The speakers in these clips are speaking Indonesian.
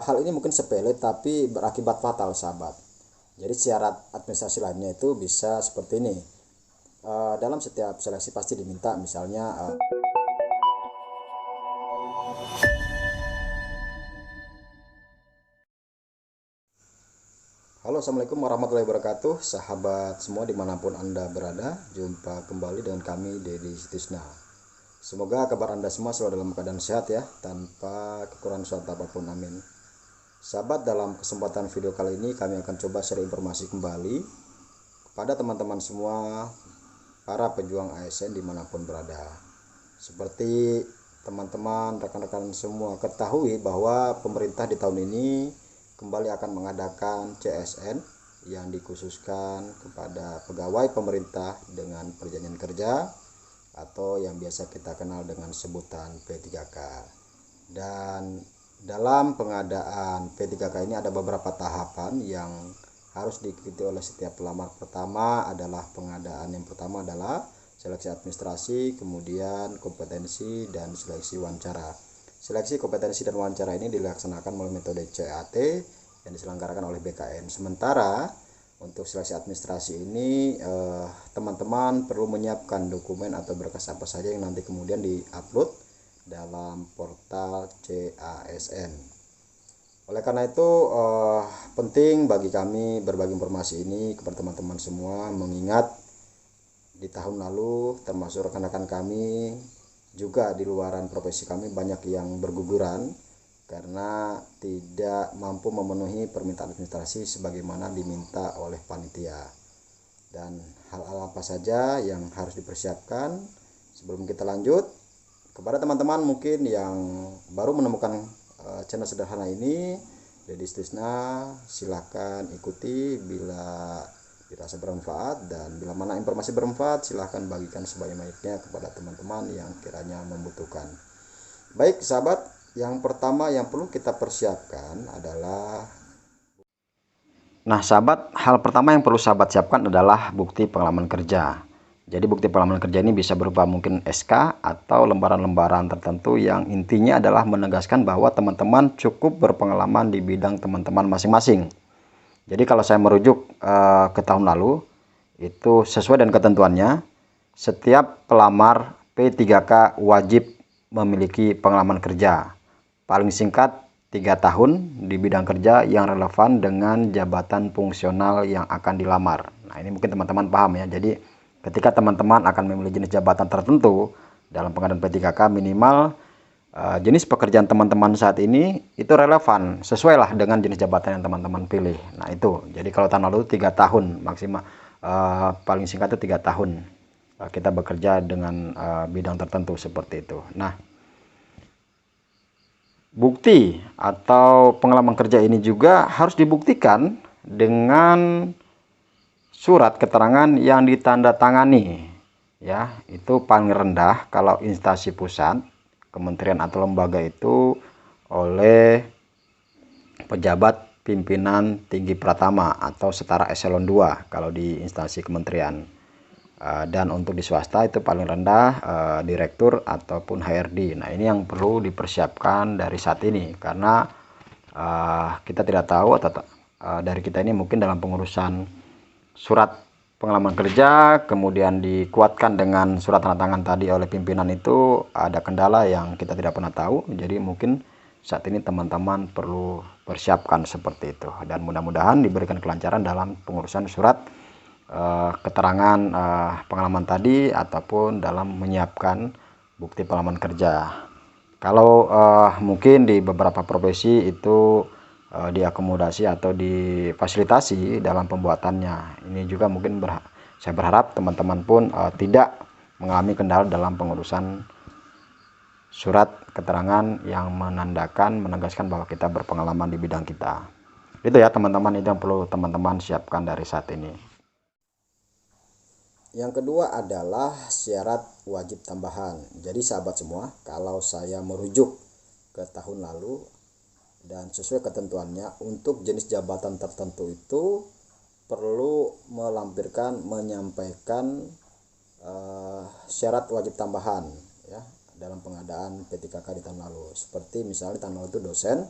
Hal ini mungkin sepele tapi berakibat fatal, sahabat. Jadi syarat administrasi lainnya itu bisa seperti ini. Dalam setiap seleksi pasti diminta misalnya halo, assalamualaikum warahmatullahi wabarakatuh, sahabat semua dimanapun anda berada. Jumpa kembali dengan kami, Dedi Sitisna. Semoga kabar anda semua selalu dalam keadaan sehat ya, tanpa kekurangan suatu apapun, amin. Sahabat, dalam kesempatan video kali ini kami akan coba share informasi kembali kepada teman-teman semua, para pejuang ASN dimanapun berada. Seperti teman-teman, rekan-rekan semua ketahui bahwa pemerintah di tahun ini kembali akan mengadakan CSN yang dikhususkan kepada pegawai pemerintah dengan perjanjian kerja atau yang biasa kita kenal dengan sebutan P3K. Dan dalam pengadaan P3K ini ada beberapa tahapan yang harus diikuti oleh setiap pelamar. Pertama adalah yang pertama adalah seleksi administrasi, kemudian kompetensi dan seleksi wawancara. Seleksi kompetensi dan wawancara ini dilaksanakan melalui metode CAT yang diselenggarakan oleh BKN. Sementara untuk seleksi administrasi ini teman-teman perlu menyiapkan dokumen atau berkas apa saja yang nanti kemudian diupload dalam portal CASN. Oleh karena itu penting bagi kami berbagi informasi ini kepada teman-teman semua, mengingat di tahun lalu termasuk rekan-rekan kami juga di luaran profesi kami banyak yang berguguran karena tidak mampu memenuhi permintaan administrasi sebagaimana diminta oleh panitia. Dan hal-hal apa saja yang harus dipersiapkan sebelum kita lanjut, kepada teman-teman mungkin yang baru menemukan channel sederhana ini, Dedi Sitisna, silahkan ikuti bila dirasa bermanfaat, dan bila mana informasi bermanfaat silahkan bagikan sebanyak-banyaknya kepada teman-teman yang kiranya membutuhkan. Baik sahabat, yang pertama yang perlu kita persiapkan adalah sahabat, hal pertama yang perlu sahabat siapkan adalah bukti pengalaman kerja. Jadi bukti pengalaman kerja ini bisa berupa mungkin SK atau lembaran-lembaran tertentu yang intinya adalah menegaskan bahwa teman-teman cukup berpengalaman di bidang teman-teman masing-masing. Jadi kalau saya merujuk ke tahun lalu, itu sesuai dengan ketentuannya, setiap pelamar P3K wajib memiliki pengalaman kerja paling singkat 3 tahun di bidang kerja yang relevan dengan jabatan fungsional yang akan dilamar. Nah, ini mungkin teman-teman paham ya. Jadi ketika teman-teman akan memilih jenis jabatan tertentu dalam pengadaan P3K, minimal jenis pekerjaan teman-teman saat ini itu relevan, sesuai lah dengan jenis jabatan yang teman-teman pilih. Nah itu, jadi kalau tahun lalu 3 tahun maksimal, paling singkat itu 3 tahun kita bekerja dengan bidang tertentu seperti itu. Nah, bukti atau pengalaman kerja ini juga harus dibuktikan dengan surat keterangan yang ditandatangani, ya. Itu paling rendah kalau instansi pusat, kementerian atau lembaga itu oleh pejabat pimpinan tinggi pratama atau setara eselon 2 kalau di instansi kementerian. Dan untuk di swasta itu paling rendah direktur ataupun HRD. Nah, ini yang perlu dipersiapkan dari saat ini, karena kita tidak tahu atau dari kita ini mungkin dalam pengurusan surat pengalaman kerja kemudian dikuatkan dengan surat tanda tangan tadi oleh pimpinan, itu ada kendala yang kita tidak pernah tahu. Jadi mungkin saat ini teman-teman perlu persiapkan seperti itu, dan mudah-mudahan diberikan kelancaran dalam pengurusan surat keterangan pengalaman tadi ataupun dalam menyiapkan bukti pengalaman kerja. Kalau mungkin di beberapa profesi itu diakomodasi atau difasilitasi dalam pembuatannya. Ini juga mungkin saya berharap teman-teman pun tidak mengalami kendala dalam pengurusan surat keterangan yang menegaskan bahwa kita berpengalaman di bidang kita. Itu ya teman-teman, itu yang perlu teman-teman siapkan dari saat ini. Yang kedua adalah syarat wajib tambahan. Jadi sahabat semua, kalau saya merujuk ke tahun lalu dan sesuai ketentuannya, untuk jenis jabatan tertentu itu perlu menyampaikan syarat wajib tambahan ya dalam pengadaan P3K di tahun lalu. Seperti misalnya tahun lalu itu dosen,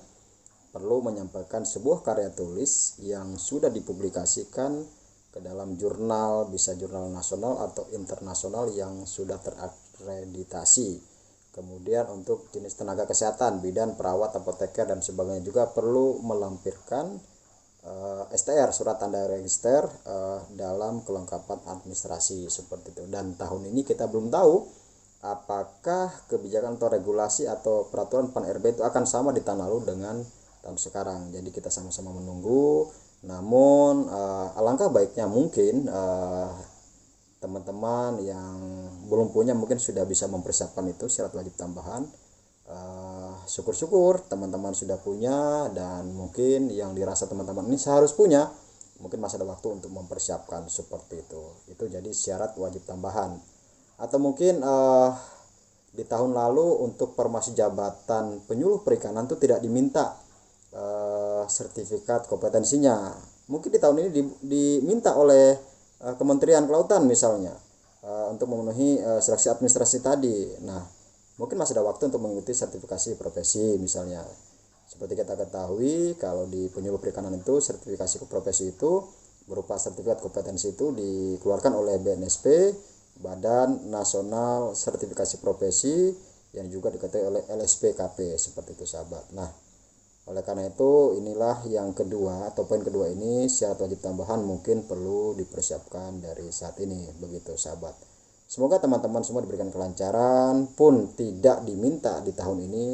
perlu menyampaikan sebuah karya tulis yang sudah dipublikasikan ke dalam jurnal, bisa jurnal nasional atau internasional yang sudah terakreditasi. Kemudian untuk jenis tenaga kesehatan, bidan, perawat, apoteker dan sebagainya juga perlu melampirkan STR, surat tanda register, dalam kelengkapan administrasi seperti itu. Dan tahun ini kita belum tahu apakah kebijakan atau regulasi atau peraturan PAN-RB itu akan sama di tahun lalu dengan tahun sekarang. Jadi kita sama-sama menunggu. Namun alangkah baiknya mungkin teman-teman yang belum punya mungkin sudah bisa mempersiapkan itu syarat wajib tambahan. Syukur-syukur teman-teman sudah punya, dan mungkin yang dirasa teman-teman ini seharus punya, mungkin masih ada waktu untuk mempersiapkan seperti itu jadi syarat wajib tambahan. Atau mungkin di tahun lalu untuk formasi jabatan penyuluh perikanan itu tidak diminta sertifikat kompetensinya, mungkin di tahun ini diminta oleh Kementerian Kelautan misalnya untuk memenuhi seleksi administrasi tadi. Nah, mungkin masih ada waktu untuk mengikuti sertifikasi profesi misalnya. Seperti kita ketahui, kalau di penyuluh perikanan itu sertifikasi profesi itu berupa sertifikat kompetensi itu dikeluarkan oleh BNSP, Badan Nasional Sertifikasi Profesi, yang juga diketahui oleh LSPKP seperti itu sahabat. Nah, oleh karena itu inilah yang kedua atau poin kedua ini, syarat wajib tambahan mungkin perlu dipersiapkan dari saat ini begitu sahabat. Semoga teman-teman semua diberikan kelancaran, pun tidak diminta di tahun ini,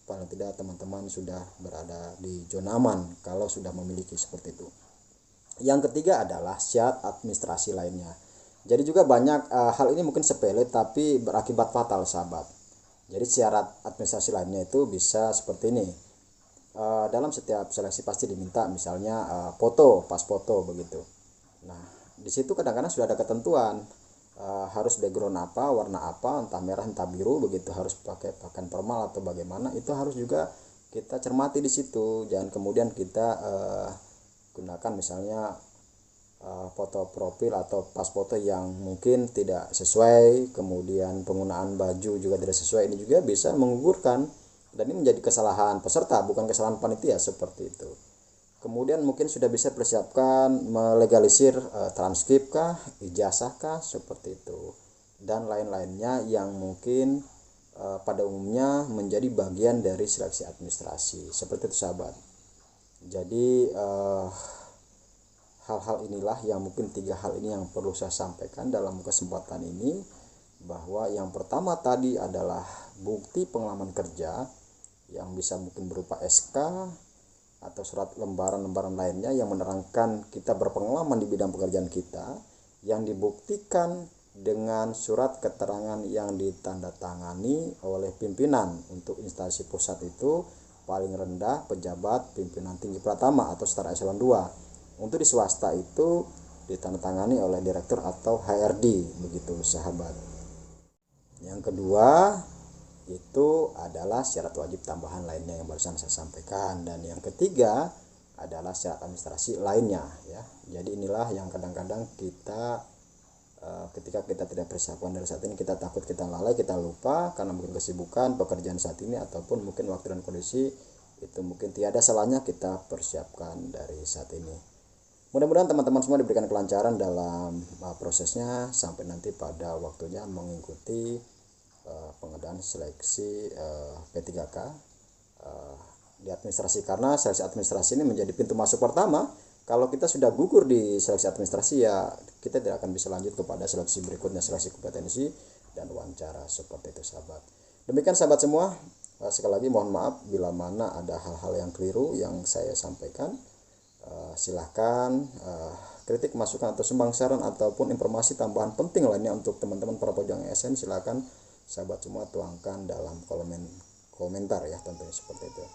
paling tidak teman-teman sudah berada di zona aman kalau sudah memiliki seperti itu. Yang ketiga adalah syarat administrasi lainnya. Jadi juga banyak hal ini mungkin sepele tapi berakibat fatal sahabat. Jadi syarat administrasi lainnya itu bisa seperti ini. Dalam setiap seleksi pasti diminta misalnya foto, pas foto begitu. Nah, di situ kadang-kadang sudah ada ketentuan harus background apa, warna apa, entah merah entah biru begitu, harus pakai pakaian formal atau bagaimana, itu harus juga kita cermati di situ. Jangan kemudian kita gunakan misalnya foto profil atau pas foto yang mungkin tidak sesuai, kemudian penggunaan baju juga tidak sesuai, ini juga bisa menggugurkan. Dan ini menjadi kesalahan peserta, bukan kesalahan panitia seperti itu. Kemudian mungkin sudah bisa persiapkan melegalisir transkrip kah, ijazah kah, seperti itu. Dan lain-lainnya yang mungkin pada umumnya menjadi bagian dari seleksi administrasi. Seperti itu sahabat. Jadi hal-hal inilah yang mungkin 3 hal ini yang perlu saya sampaikan dalam kesempatan ini. Bahwa yang pertama tadi adalah bukti pengalaman kerja yang bisa mungkin berupa SK atau surat lembaran-lembaran lainnya yang menerangkan kita berpengalaman di bidang pekerjaan kita, yang dibuktikan dengan surat keterangan yang ditandatangani oleh pimpinan. Untuk instansi pusat itu paling rendah pejabat pimpinan tinggi pratama atau setara eselon 2. Untuk di swasta itu ditandatangani oleh direktur atau HRD begitu sahabat. Yang kedua itu adalah syarat wajib tambahan lainnya yang barusan saya sampaikan, dan yang ketiga adalah syarat administrasi lainnya ya. Jadi inilah yang kadang-kadang kita ketika kita tidak persiapkan dari saat ini, kita takut kita lalai, kita lupa karena mungkin kesibukan pekerjaan saat ini ataupun mungkin waktu dan kondisi, itu mungkin tiada salahnya kita persiapkan dari saat ini. Mudah-mudahan teman-teman semua diberikan kelancaran dalam prosesnya sampai nanti pada waktunya mengikuti pengadaan seleksi P3K di administrasi, karena seleksi administrasi ini menjadi pintu masuk pertama. Kalau kita sudah gugur di seleksi administrasi, ya kita tidak akan bisa lanjut kepada seleksi berikutnya, seleksi kompetensi dan wawancara seperti itu sahabat. Demikian sahabat semua, sekali lagi mohon maaf bila mana ada hal-hal yang keliru yang saya sampaikan. Silahkan kritik, masukan atau sumbang saran ataupun informasi tambahan penting lainnya untuk teman-teman para pejuang ASN, silahkan sahabat semua tuangkan dalam kolom komentar ya, tentunya seperti itu.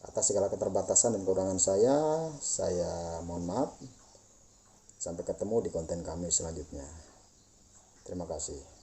Atas segala keterbatasan dan kekurangan saya mohon maaf. Sampai ketemu di konten kami selanjutnya. Terima kasih.